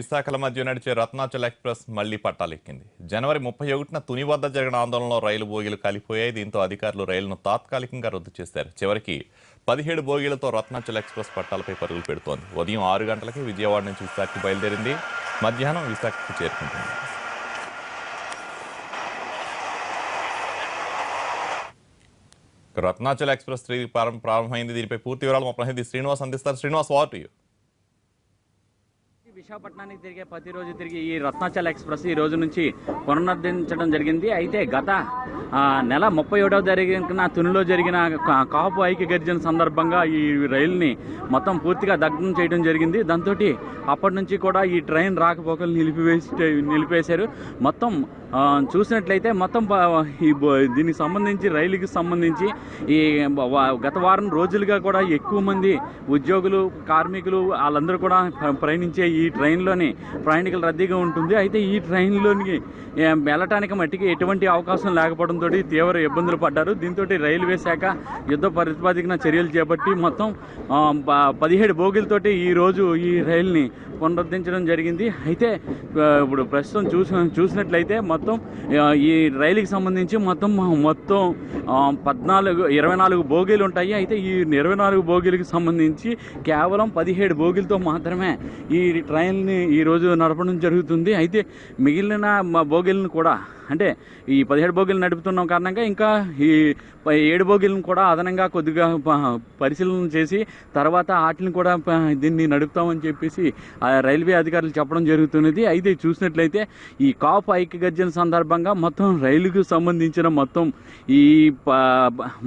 విశాఖల మధ్య నడిచే రత్నాచల్ ఎక్స్ప్రెస్ మళ్లీ పట్టాలెక్కింది. జనవరి 31న తుని వద్ద జరిగిన ఆందోళనలో రైలు బోగీలు కాలిపోయాయి. దీంతో అధికారులు రైలును తాత్కాలికంగా రద్దు చేశారు. చివరికి 17 బోగీలతో రత్నాచల్ ఎక్స్ప్రెస్ పట్టాలపై పరుగులు పెడుతోంది. ఉదయం 6 గంటలకి విజయవాడ నుంచి విశాఖకి బయలుదేరింది. మధ్యాహ్నం విశాఖకి చేరుకుంటుంది. రత్నాచల్ ఎక్స్ప్రెస్ ప్రారంభమైంది. దీనిపై పూర్తి వివరాలు మా ప్రతినిధి శ్రీనివాస్ అందిస్తారు. Srinivas, what you? విశాఖపట్నానికి ప్రతిరోజు తిరిగి ఈ రత్నాచల్ ఎక్స్ప్రెస్ ఈ రోజు నుంచి పునరుద్ధరించడం జరిగింది. అయితే గత నెల 31వ జరిగిన తునిలో జరిగిన కాపు ఐక్య గర్జన సందర్భంగా ఈ రైలుని మొత్తం పూర్తిగా దగ్ధం చేయడం జరిగింది. దాంతో అప్పటి నుంచి కూడా ఈ ట్రైన్ రాకపోకలు నిలిపేశారు. మొత్తం చూసినట్లయితే మొత్తం దీనికి సంబంధించి రైలుకి సంబంధించి ఈ గత వారం రోజులుగా కూడా ఎక్కువ మంది ఉద్యోగులు, కార్మికులు వాళ్ళందరూ కూడా ప్రయాణించే ఈ ట్రైన్లోని ప్రయాణికులు రద్దీగా ఉంటుంది. అయితే ఈ ట్రైన్లోని వెళ్ళటానికి మట్టికి ఎటువంటి అవకాశం లేకపోవడంతో తీవ్ర ఇబ్బందులు పడ్డారు. దీంతో రైల్వే శాఖ యుద్ధ ప్రాతిపదికన చర్యలు చేపట్టి మొత్తం 17 బోగీలతోటి ఈరోజు ఈ రైలుని పునరుద్ధరించడం జరిగింది. అయితే ఇప్పుడు ప్రస్తుతం చూసినట్లయితే మొత్తం ఈ రైలుకి సంబంధించి మొత్తం 24 బోగీలు ఉంటాయి. అయితే ఈ 24 బోగీలకు సంబంధించి కేవలం 17 బోగీలతో మాత్రమే ఈ ట్రైన్ని ఈరోజు నడపడం జరుగుతుంది. అయితే మిగిలిన బోగీలను కూడా, అంటే ఈ 17 బోగీలు నడుపుతున్న కారణంగా ఇంకా ఈ 7 బోగీలను కూడా అదనంగా కొద్దిగా పరిశీలన చేసి తర్వాత వాటిని కూడా దీన్ని నడుపుతామని చెప్పేసి రైల్వే అధికారులు చెప్పడం జరుగుతున్నది. అయితే చూసినట్లయితే ఈ కాపు ఐక్య గర్జన సందర్భంగా మొత్తం రైలుకు సంబంధించిన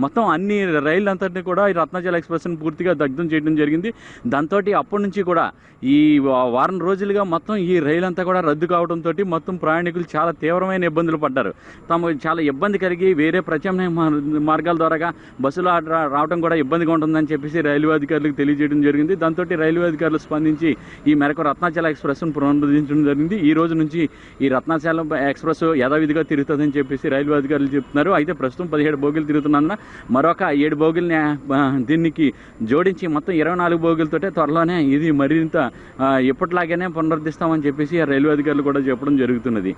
మొత్తం అన్ని రైళ్ళు అంతటినీ కూడా ఈ రత్నాచల్ ఎక్స్ప్రెస్ని పూర్తిగా దగ్ధం చేయడం జరిగింది. దాంతో అప్పటి నుంచి కూడా ఈ వారం రోజులుగా మొత్తం ఈ రైలు అంతా కూడా రద్దు కావడంతో మొత్తం ప్రయాణికులు చాలా తీవ్రమైన ఇబ్బందులు పడ్డారు. తమకు చాలా ఇబ్బంది కలిగి వేరే ప్రత్యామ్నాయ మార్గాల ద్వారా బస్సులు రావడం కూడా ఇబ్బందిగా ఉంటుందని చెప్పేసి రైల్వే అధికారులకు తెలియజేయడం జరిగింది. దాంతో రైల్వే అధికారులు స్పందించి ఈ మేరకు రత్నాచల్ ఎక్స్ప్రెస్ను పునరుద్ధరించడం జరిగింది. ఈ రోజు నుంచి ఈ రత్నాచల్ ఎక్స్ప్రెస్ యథావిధిగా తిరుగుతుందని చెప్పేసి రైల్వే అధికారులు చెప్తున్నారు. అయితే ప్రస్తుతం 17 బోగీలు తిరుగుతున్నందున మరొక 7 బోగీలని దీనికి జోడించి మొత్తం 24 బోగీలతోటే త్వరలోనే ఇది మరింత ఎప్పటిలాగానే పునరుద్ధరిస్తామని చెప్పేసి రైల్వే అధికారులు కూడా చెప్పడం జరుగుతున్నది.